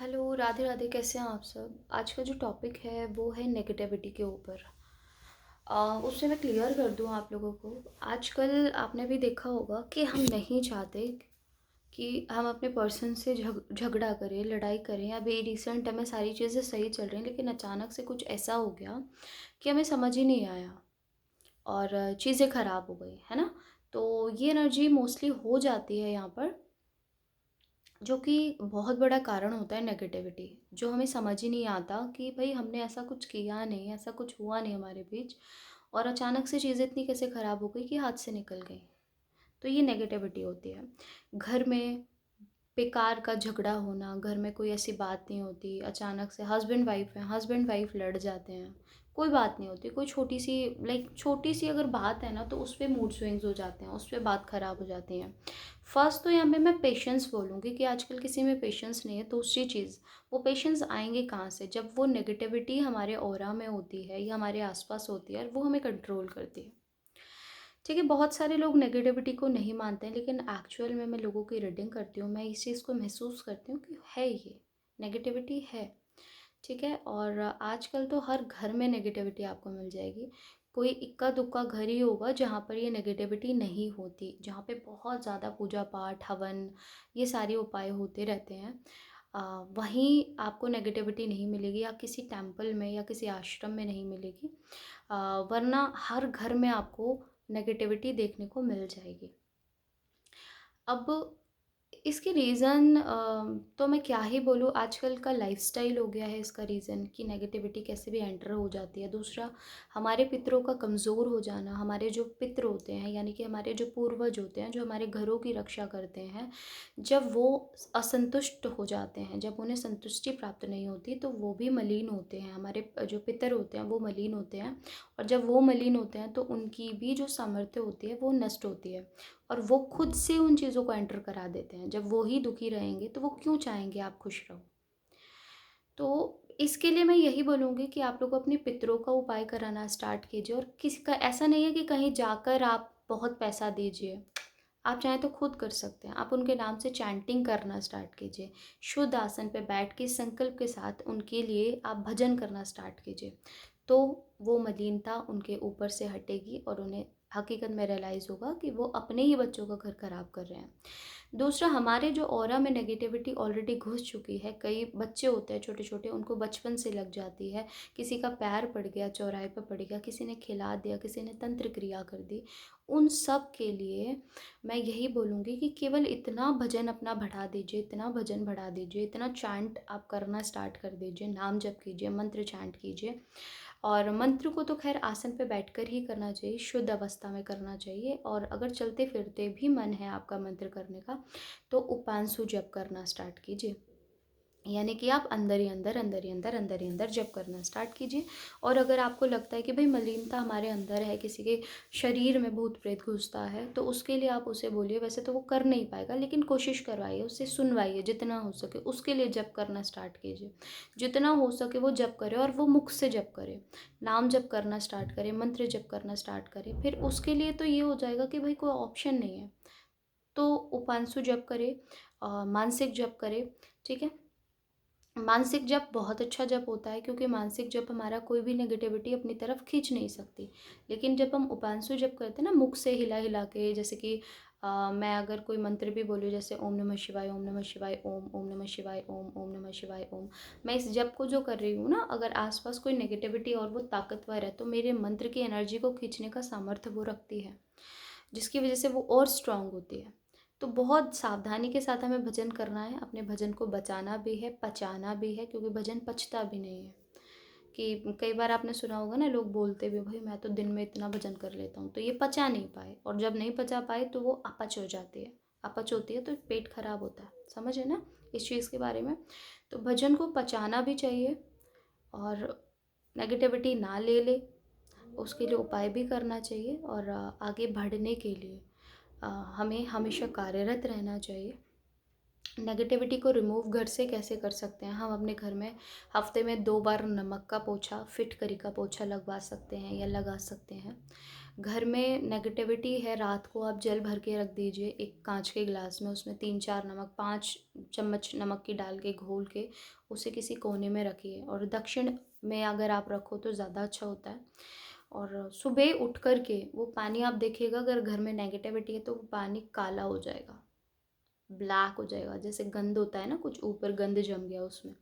Hello, Radhe Radhe. कैसे हैं आप सब? आज का जो टॉपिक है वो है नेगेटिविटी के ऊपर। उससे मैं क्लियर कर दूं आप लोगों को। आजकल आपने भी देखा होगा कि हम नहीं चाहते कि हम अपने पर्सन से झगड़ा करें, लड़ाई करें। अभी रिसेंट में सारी चीज़ें सही चल रही हैं, लेकिन अचानक से कुछ ऐसा हो गया कि हमें समझ ही नहीं आया और चीज़ें ख़राब हो गई, है ना? तो ये एनर्जी मोस्टली हो जाती है यहाँ पर, जो कि बहुत बड़ा कारण होता है नेगेटिविटी। जो हमें समझ ही नहीं आता कि भाई हमने ऐसा कुछ किया नहीं, ऐसा कुछ हुआ नहीं हमारे बीच, और अचानक से चीज़ें इतनी कैसे ख़राब हो गई कि हाथ से निकल गई। तो ये नेगेटिविटी होती है। घर में बेकार का झगड़ा होना, घर में कोई ऐसी बात नहीं होती, अचानक से हस्बैंड वाइफ है, हस्बैंड वाइफ लड़ जाते हैं, कोई बात नहीं होती, कोई छोटी सी छोटी सी अगर बात है ना, तो उस पर मूड स्विंग्स हो जाते हैं, उस पर बात ख़राब हो जाती है। फर्स्ट तो यहाँ पे मैं पेशेंस बोलूँगी कि आजकल किसी में पेशेंस नहीं है। दूसरी चीज़, वो पेशेंस आएंगे कहाँ से? जब वो नेगेटिविटी हमारे ऑरा में होती है या हमारे आसपास होती है और वो हमें कंट्रोल करती है। ठीक है, बहुत सारे लोग नेगेटिविटी को नहीं मानते हैं, लेकिन एक्चुअल में मैं लोगों की रीडिंग करती हूँ, मैं इस चीज़ को महसूस करती हूँ कि है, ये नेगेटिविटी है। ठीक है, और आजकल तो हर घर में नेगेटिविटी आपको मिल जाएगी। कोई इक्का दुक्का घर ही होगा जहाँ पर ये नेगेटिविटी नहीं होती, जहाँ पे बहुत ज़्यादा पूजा पाठ, हवन, ये सारे उपाय होते रहते हैं। वहीं आपको नेगेटिविटी नहीं मिलेगी, या किसी टेम्पल में या किसी आश्रम में नहीं मिलेगी। वरना हर घर में आपको नेगेटिविटी देखने को मिल जाएगी। अब इसके रीज़न तो मैं क्या ही बोलूँ, आजकल का लाइफस्टाइल हो गया है इसका रीज़न कि नेगेटिविटी कैसे भी एंटर हो जाती है। दूसरा, हमारे पितरों का कमज़ोर हो जाना। हमारे जो पितर होते हैं, यानी कि हमारे जो पूर्वज होते हैं, जो हमारे घरों की रक्षा करते हैं, जब वो असंतुष्ट हो जाते हैं, जब उन्हें संतुष्टि प्राप्त नहीं होती, तो वो भी मलिन होते हैं। हमारे जो पितर होते हैं वो मलिन होते हैं, और जब वो मलिन होते हैं तो उनकी भी जो सामर्थ्य होती है वो नष्ट होती है, और वो खुद से उन चीज़ों को एंटर करा देते हैं। जब वो ही दुखी रहेंगे तो वो क्यों चाहेंगे आप खुश रहो? तो इसके लिए मैं यही बोलूँगी कि आप लोग अपने पितरों का उपाय कराना स्टार्ट कीजिए, और किसी का ऐसा नहीं है कि कहीं जाकर आप बहुत पैसा दीजिए। आप चाहें तो खुद कर सकते हैं। आप उनके नाम से चैंटिंग करना स्टार्ट कीजिए। शुद्ध आसन पे बैठ के संकल्प के साथ उनके लिए आप भजन करना स्टार्ट कीजिए। तो वो मलिनता उनके ऊपर से हटेगी और उन्हें हकीकत में रियलाइज़ होगा कि वो अपने ही बच्चों का घर खराब कर रहे हैं। दूसरा, हमारे जो ऑरा में नेगेटिविटी ऑलरेडी घुस चुकी है, कई बच्चे होते हैं छोटे छोटे, उनको बचपन से लग जाती है। किसी का पैर पड़ गया, चौराहे पर पड़ गया, किसी ने खिला दिया, किसी ने तंत्र क्रिया कर दी, उन सब के लिए मैं यही बोलूँगी कि केवल इतना भजन अपना बढ़ा दीजिए, इतना भजन बढ़ा दीजिए, इतना चैंट आप करना स्टार्ट कर दीजिए, नाम जप कीजिए, मंत्र चैंट कीजिए। और मंत्र को तो खैर आसन पे बैठकर ही करना चाहिए, शुद्ध अवस्था में करना चाहिए। और अगर चलते फिरते भी मन है आपका मंत्र करने का, तो उपांशु जप करना स्टार्ट कीजिए, यानी कि आप अंदर ही अंदर, अंदर ही अंदर, अंदर ही अंदर जप करना स्टार्ट कीजिए। और अगर आपको लगता है कि भाई मलिनता हमारे अंदर है, किसी के शरीर में भूत प्रेत घुसता है, तो उसके लिए आप उसे बोलिए। वैसे तो वो कर नहीं पाएगा, लेकिन कोशिश करवाइए, उससे सुनवाइए जितना हो सके, उसके लिए जप करना स्टार्ट कीजिए। जितना हो सके वो जप करे, और वो मुख से जप करे, नाम जप करना स्टार्ट करे, मंत्र जप करना स्टार्ट करे। फिर उसके लिए तो ये हो जाएगा कि भाई कोई ऑप्शन नहीं है, तो उपांशु जप करे, मानसिक जप करे। ठीक है, मानसिक जप बहुत अच्छा जप होता है, क्योंकि मानसिक जप हमारा कोई भी नेगेटिविटी अपनी तरफ खींच नहीं सकती। लेकिन जब हम उपांशु जप करते हैं ना, मुख से हिला हिला के, जैसे कि मैं अगर कोई मंत्र भी बोलूँ, जैसे ओम नमः शिवाय, ओम नमः शिवाय, ओम ओम नमः शिवाय, ओम ओम नमः शिवाय, ओम, मैं इस जप को जो कर रही हूँ ना, अगर आसपास कोई नेगेटिविटी और वो ताकतवर है, तो मेरे मंत्र की एनर्जी को खींचने का सामर्थ्य वो रखती है, जिसकी वजह से वो और स्ट्रांग होती है। तो बहुत सावधानी के साथ हमें भजन करना है, अपने भजन को बचाना भी है, पचाना भी है, क्योंकि भजन पचता भी नहीं है। कि कई बार आपने सुना होगा ना, लोग बोलते भी, भाई मैं तो दिन में इतना भजन कर लेता हूँ, तो ये पचा नहीं पाए, और जब नहीं पचा पाए तो वो अपच हो जाती है। अपच होती है तो पेट खराब होता है, समझ है ना इस चीज़ के बारे में? तो भजन को पचाना भी चाहिए, और नेगेटिविटी ना ले ले, उसके लिए उपाय भी करना चाहिए। और आगे बढ़ने के लिए हमें हमेशा कार्यरत रहना चाहिए। नेगेटिविटी को रिमूव घर से कैसे कर सकते हैं? हम अपने घर में हफ्ते में 2 बार नमक का पोछा, फिटकरी का पोछा लगवा सकते हैं या लगा सकते हैं। घर में नेगेटिविटी है, रात को आप जल भर के रख दीजिए एक कांच के गिलास में, उसमें 3-4 नमक, 5 चम्मच नमक की डाल के घोल के उसे किसी कोने में रखिए, और दक्षिण में अगर आप रखो तो ज़्यादा अच्छा होता है। और सुबह उठ कर के वो पानी आप देखिएगा, अगर घर में नेगेटिविटी है तो वो पानी काला हो जाएगा, ब्लैक हो जाएगा, जैसे गंद होता है ना, कुछ ऊपर गंद जम गया उसमें,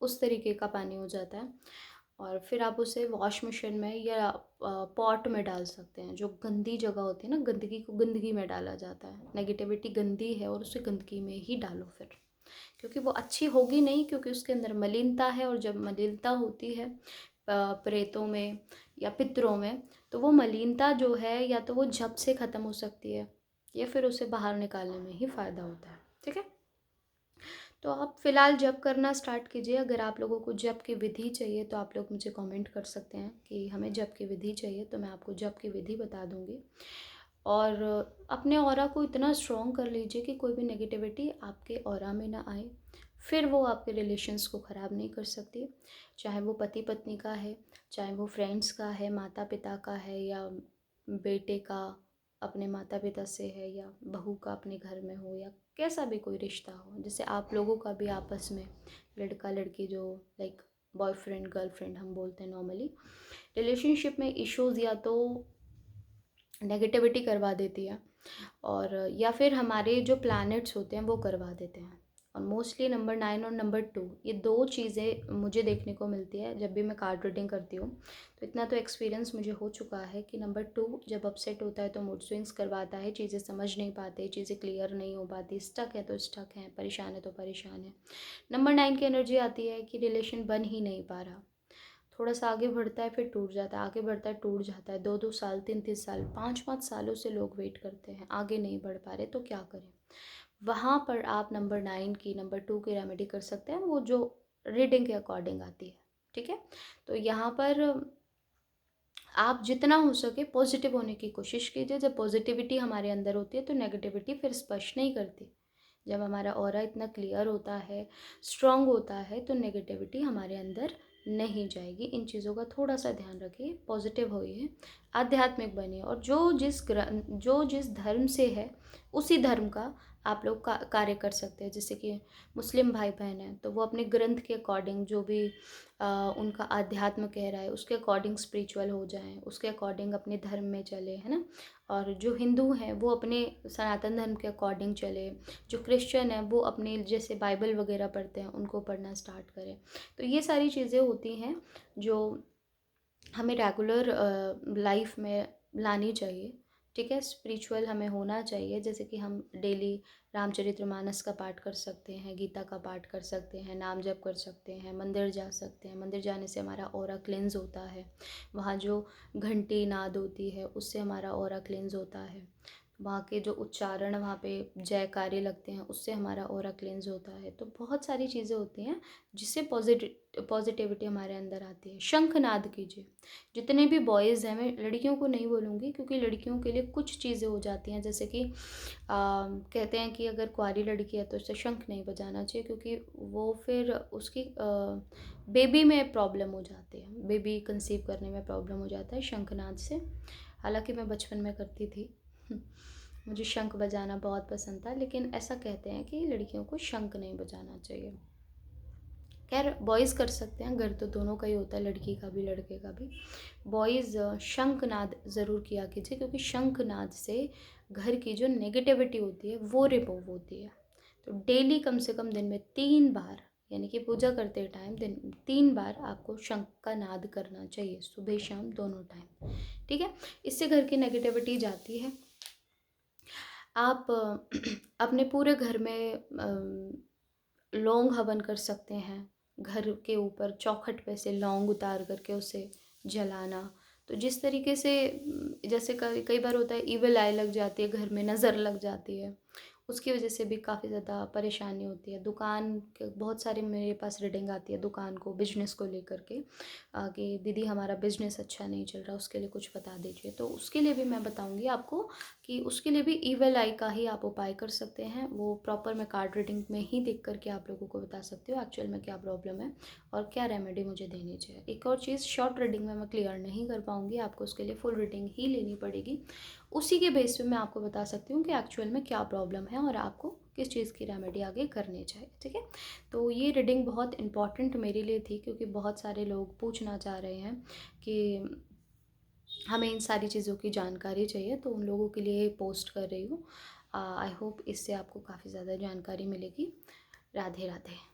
उस तरीके का पानी हो जाता है। और फिर आप उसे वॉश मशीन में या पॉट में डाल सकते हैं। जो गंदी जगह होती है ना, गंदगी को गंदगी में डाला जाता है, नेगेटिविटी गंदी है और उसे गंदगी में ही डालो फिर, क्योंकि वो अच्छी होगी नहीं, क्योंकि उसके अंदर मलिनता है, और जब मलिनता होती है प्रेतों में या पितरों में, तो वो मलिनता जो है या तो वो जब से ख़त्म हो सकती है या फिर उसे बाहर निकालने में ही फ़ायदा होता है। ठीक है, तो आप फ़िलहाल जप करना स्टार्ट कीजिए। अगर आप लोगों को जप की विधि चाहिए तो आप लोग मुझे कमेंट कर सकते हैं कि हमें जप की विधि चाहिए, तो मैं आपको जप की विधि बता दूँगी। और अपने ऑरा को इतना स्ट्रॉन्ग कर लीजिए कि कोई भी नेगेटिविटी आपके ऑरा में ना आए, फिर वो आपके रिलेशंस को ख़राब नहीं कर सकती। चाहे वो पति पत्नी का है, चाहे वो फ्रेंड्स का है, माता पिता का है, या बेटे का अपने माता पिता से है, या बहू का अपने घर में हो, या कैसा भी कोई रिश्ता हो, जैसे आप लोगों का भी आपस में, लड़का लड़की जो लाइक बॉयफ्रेंड गर्लफ्रेंड हम बोलते हैं नॉर्मली, रिलेशनशिप में इश्यूज़ या तो नेगेटिविटी करवा देती है, और या फिर हमारे जो प्लैनेट्स होते हैं वो करवा देते हैं। और मोस्टली नंबर 9 और नंबर 2, ये दो चीज़ें मुझे देखने को मिलती है जब भी मैं कार्ड रीडिंग करती हूँ। तो इतना तो एक्सपीरियंस मुझे हो चुका है कि नंबर 2 जब अपसेट होता है तो मूड स्विंग्स करवाता है, चीज़ें समझ नहीं पाते, चीज़ें क्लियर नहीं हो पाती, स्टक है तो स्टक है, परेशान है तो परेशान है। नंबर 9 की एनर्जी आती है कि रिलेशन बन ही नहीं पा रहा, थोड़ा सा आगे बढ़ता है फिर टूट जाता है, आगे बढ़ता है टूट जाता है, 2-2 साल, 3-3 साल, 5-5 सालों से लोग वेट करते हैं, आगे नहीं बढ़ पा रहे, तो क्या करें। वहाँ पर आप नंबर 9 की, नंबर 2 की रेमेडी कर सकते हैं, वो जो रीडिंग के अकॉर्डिंग आती है। ठीक है, तो यहाँ पर आप जितना हो सके पॉजिटिव होने की कोशिश कीजिए। जब पॉजिटिविटी हमारे अंदर होती है तो नेगेटिविटी फिर स्पर्श नहीं करती। जब हमारा ऑरा इतना क्लियर होता है, स्ट्रॉन्ग होता है, तो नेगेटिविटी हमारे अंदर नहीं जाएगी। इन चीज़ों का थोड़ा सा ध्यान रखिए, पॉजिटिव होइए, आध्यात्मिक बनिए, और जो जिस धर्म से है उसी धर्म का आप लोग कार्य कर सकते हैं। जैसे कि मुस्लिम भाई बहन हैं तो वो अपने ग्रंथ के अकॉर्डिंग जो भी उनका आध्यात्म कह रहा है उसके अकॉर्डिंग स्पिरिचुअल हो जाएं, उसके अकॉर्डिंग अपने धर्म में चले, है ना। और जो हिंदू हैं वो अपने सनातन धर्म के अकॉर्डिंग चले, जो क्रिश्चियन है वो अपने जैसे बाइबल वगैरह पढ़ते हैं उनको पढ़ना स्टार्ट करें। तो ये सारी चीज़ें होती हैं जो हमें रेगुलर लाइफ में लानी चाहिए। ठीक है, स्पिरिचुअल हमें होना चाहिए, जैसे कि हम डेली रामचरितमानस का पाठ कर सकते हैं, गीता का पाठ कर सकते हैं, नाम जप कर सकते हैं, मंदिर जा सकते हैं। मंदिर जाने से हमारा ऑरा क्लेंस होता है, वहाँ जो घंटी नाद होती है उससे हमारा ऑरा क्लेंस होता है, वहाँ के जो उच्चारण वहाँ पे जयकारे लगते हैं उससे हमारा ऑरा क्लेंस होता है। तो बहुत सारी चीज़ें होती हैं जिससे पॉजिटिविटी हमारे अंदर आती है। शंखनाद कीजिए, जितने भी बॉयज़ हैं, मैं लड़कियों को नहीं बोलूँगी क्योंकि लड़कियों के लिए कुछ चीज़ें हो जाती हैं, जैसे कि कहते हैं कि अगर कुंवारी लड़की है तो उसे शंख नहीं बजाना चाहिए, क्योंकि वो फिर उसकी बेबी में प्रॉब्लम हो जाती है, बेबी कंसीव करने में प्रॉब्लम हो जाता है शंखनाद से। हालांकि मैं बचपन में करती थी मुझे शंख बजाना बहुत पसंद था, लेकिन ऐसा कहते हैं कि लड़कियों को शंख नहीं बजाना चाहिए। खैर बॉयज़ कर सकते हैं, घर तो दोनों का ही होता है, लड़की का भी लड़के का भी। बॉयज़ शंखनाद ज़रूर किया कीजिए, क्योंकि शंखनाद से घर की जो नेगेटिविटी होती है वो रिमूव होती है। तो डेली कम से कम दिन में 3 बार, यानी कि पूजा करते टाइम दिन 3 बार आपको शंख का नाद करना चाहिए, सुबह शाम दोनों टाइम। ठीक है, इससे घर की नेगेटिविटी जाती है। आप अपने पूरे घर में लौंग हवन कर सकते हैं, घर के ऊपर चौखट पे से लौंग उतार करके उसे जलाना। तो जिस तरीके से जैसे कई कई बार होता है इविल आई लग जाती है, घर में नज़र लग जाती है, उसकी वजह से भी काफ़ी ज़्यादा परेशानी होती है। दुकान के बहुत सारे मेरे पास रीडिंग आती है दुकान को, बिजनेस को लेकर के, कि दीदी हमारा बिजनेस अच्छा नहीं चल रहा, उसके लिए कुछ बता दीजिए। तो उसके लिए भी मैं बताऊंगी आपको कि उसके लिए भी ईवल आई का ही आप उपाय कर सकते हैं। वो प्रॉपर मैं कार्ड रीडिंग में ही देख करके आप लोगों को बता सकती हूँ एक्चुअल में क्या प्रॉब्लम है और क्या रेमेडी मुझे देनी चाहिए। एक और चीज़, शॉर्ट रीडिंग में मैं क्लियर नहीं कर पाऊँगी, आपको उसके लिए फुल रीडिंग ही लेनी पड़ेगी। उसी के बेस पे मैं आपको बता सकती हूँ कि एक्चुअल में क्या प्रॉब्लम है और आपको किस चीज़ की रेमेडी आगे करनी चाहिए। ठीक है, तो ये रीडिंग बहुत इंपॉर्टेंट मेरे लिए थी क्योंकि बहुत सारे लोग पूछना चाह रहे हैं कि हमें इन सारी चीज़ों की जानकारी चाहिए, तो उन लोगों के लिए पोस्ट कर रही हूँ। आई होप इससे आपको काफ़ी ज़्यादा जानकारी मिलेगी। राधे राधे।